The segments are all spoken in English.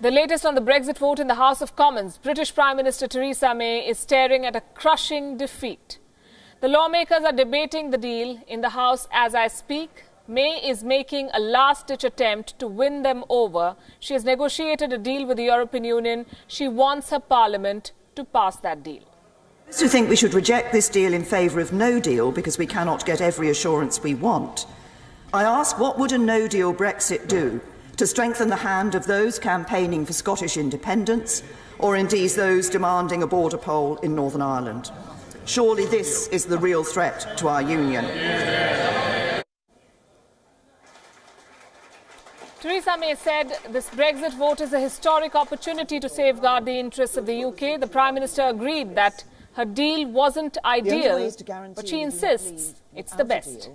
The latest on the Brexit vote in the House of Commons, British Prime Minister Theresa May is staring at a crushing defeat. The lawmakers are debating the deal in the House as I speak. May is making a last-ditch attempt to win them over. She has negotiated a deal with the European Union. She wants her parliament to pass that deal. Those who think we should reject this deal in favour of no deal because we cannot get every assurance we want, I ask, what would a no-deal Brexit do to strengthen the hand of those campaigning for Scottish independence, or indeed those demanding a border poll in Northern Ireland? Surely this is the real threat to our union. Theresa May said this Brexit vote is a historic opportunity to safeguard the interests of the UK. The Prime Minister agreed that her deal wasn't ideal, but she insists it's the best.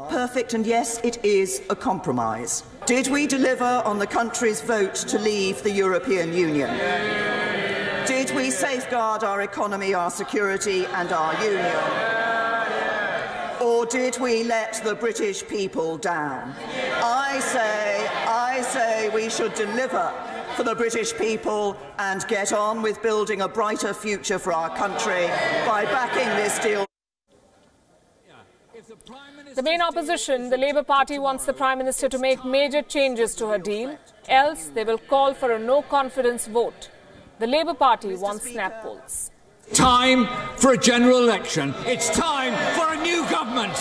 Perfect, and yes, it is a compromise. Did we deliver on the country's vote to leave the European Union? Did we safeguard our economy, our security and our union? Or did we let the British people down? I say we should deliver for the British people and get on with building a brighter future for our country by backing this deal. The main opposition, the Labour Party, wants the Prime Minister to make major changes to her deal, else they will call for a no-confidence vote. The Labour Party wants snap polls. Time for a general election. It's time for a new government.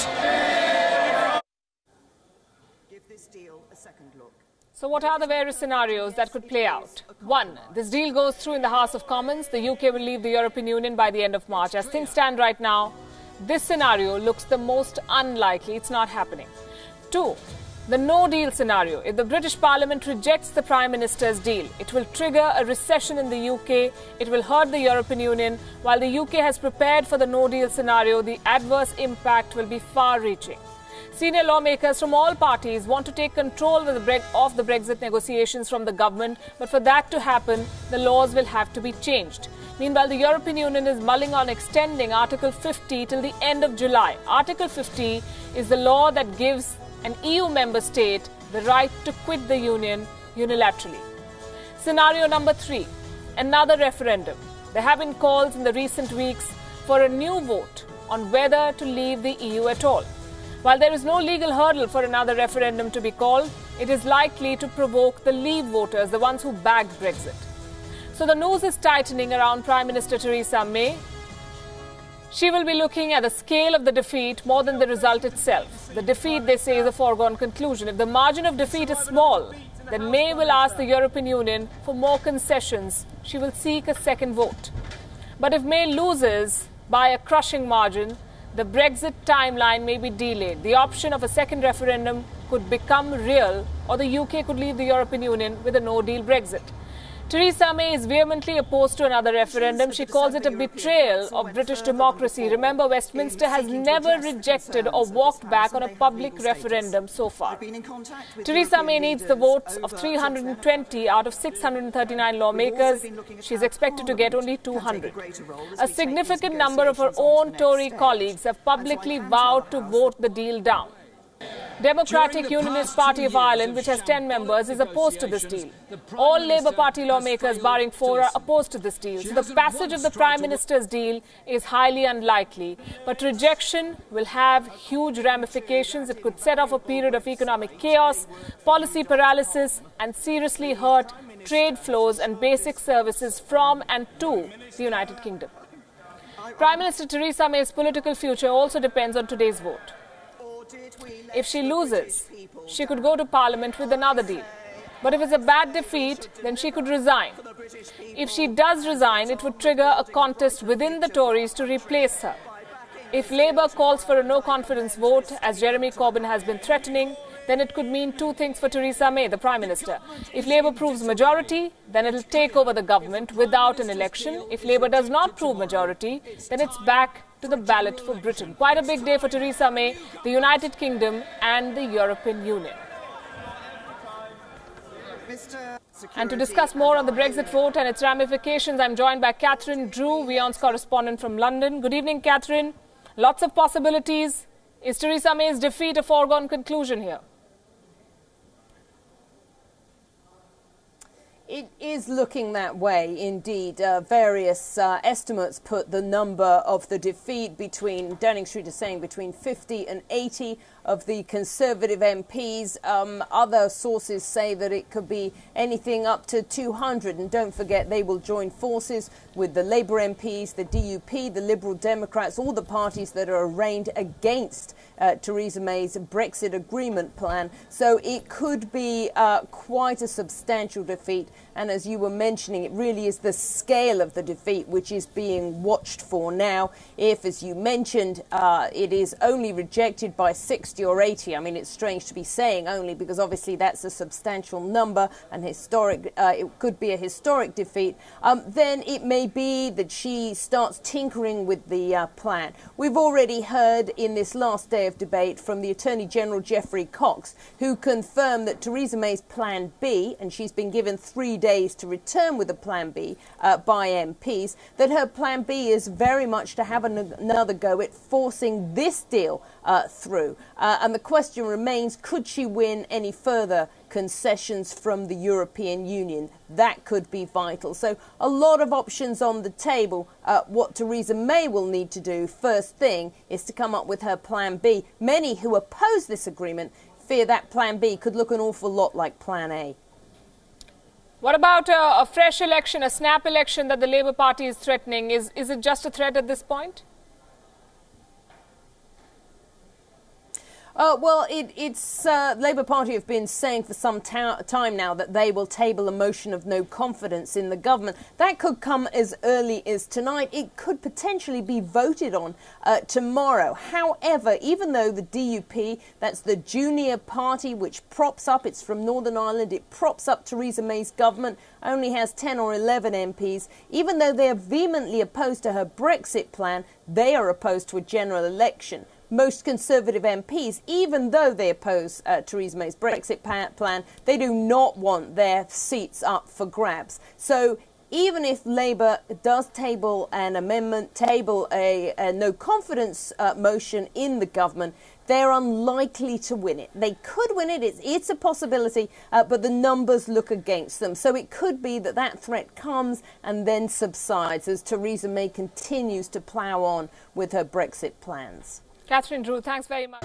Give this deal a second look. So what are the various scenarios that could play out? 1. This deal goes through in the House of Commons. The UK will leave the European Union by the end of March. As things stand right now, this scenario looks the most unlikely. It's not happening. 2. The no-deal scenario. If the British Parliament rejects the Prime Minister's deal, it will trigger a recession in the UK. It will hurt the European Union. While the UK has prepared for the no-deal scenario, the adverse impact will be far-reaching. Senior lawmakers from all parties want to take control of the Brexit negotiations from the government, but for that to happen, the laws will have to be changed. Meanwhile, the European Union is mulling on extending Article 50 till the end of July. Article 50 is the law that gives an EU member state the right to quit the Union unilaterally. Scenario number 3, another referendum. There have been calls in the recent weeks for a new vote on whether to leave the EU at all. While there is no legal hurdle for another referendum to be called, it is likely to provoke the Leave voters, the ones who backed Brexit. So the noose is tightening around Prime Minister Theresa May. She will be looking at the scale of the defeat more than the result itself. The defeat, they say, is a foregone conclusion. If the margin of defeat is small, then May will ask the European Union for more concessions. She will seek a second vote. But if May loses by a crushing margin, the Brexit timeline may be delayed. The option of a second referendum could become real, or the UK could leave the European Union with a no-deal Brexit. Theresa May is vehemently opposed to another referendum. She calls it a betrayal of British democracy. Remember, Westminster has never rejected or walked back on a public referendum so far. Theresa May needs the votes of 320 out of 639 lawmakers. She is expected to get only 200. A significant number of her own Tory colleagues have publicly vowed to vote the deal down. Democratic Unionist Party of Ireland, which has 10 members, is opposed to this deal. All Labour Party lawmakers, barring 4, are opposed to this deal. So the passage of the Prime Minister's deal is highly unlikely. But rejection will have huge ramifications. It could set off a period of economic chaos, policy paralysis, and seriously hurt trade flows and basic services from and to the United Kingdom. Prime Minister Theresa May's political future also depends on today's vote. If she loses, she could go to Parliament with another deal. But if it's a bad defeat, then she could resign. If she does resign, it would trigger a contest within the Tories to replace her. If Labour calls for a no-confidence vote, as Jeremy Corbyn has been threatening, then it could mean two things for Theresa May, the Prime Minister. If Labour proves majority, then it will take over the government without an election. If Labour does not prove majority, then it's back to the ballot for Britain. Quite a big day for Theresa May, the United Kingdom and the European Union. And to discuss more on the Brexit vote and its ramifications, I'm joined by Catherine Drew, Wion's correspondent from London. Good evening, Catherine. Lots of possibilities. Is Theresa May's defeat a foregone conclusion here? It is looking that way, indeed. Various estimates put the number of the defeat between, Downing Street is saying, between 50 and 80 of the Conservative MPs. Other sources say that it could be anything up to 200. And don't forget, they will join forces with the Labour MPs, the DUP, the Liberal Democrats, all the parties that are arraigned against Theresa May's Brexit agreement plan. So it could be quite a substantial defeat. And as you were mentioning, it really is the scale of the defeat which is being watched for now. If, as you mentioned, it is only rejected by 60 or 80, I mean, it's strange to be saying only because obviously that's a substantial number and historic, it could be a historic defeat, then it may be that she starts tinkering with the plan. We've already heard in this last day of debate from the Attorney General Geoffrey Cox, who confirmed that Theresa May's plan B, and she's been given 3 days to return with a plan B by MPs, that her plan B is very much to have another go at forcing this deal through. And the question remains, could she win any further concessions from the European Union? That could be vital. So a lot of options on the table. What Theresa May will need to do first thing is to come up with her plan B. Many who oppose this agreement fear that plan B could look an awful lot like plan A. What about a fresh election, a snap election that the Labour Party is threatening? Is it just a threat at this point? Well, it's Labour Party have been saying for some time now that they will table a motion of no confidence in the government. That could come as early as tonight. It could potentially be voted on tomorrow. However, even though the DUP, that's the junior party which props up, it's from Northern Ireland, it props up Theresa May's government, only has 10 or 11 MPs. Even though they are vehemently opposed to her Brexit plan, they are opposed to a general election. Most Conservative MPs, even though they oppose Theresa May's Brexit plan, they do not want their seats up for grabs. So even if Labour does table an amendment, table a no confidence motion in the government, they're unlikely to win it. They could win it, it's a possibility, but the numbers look against them. So it could be that that threat comes and then subsides as Theresa May continues to plough on with her Brexit plans. Catherine Drew, thanks very much.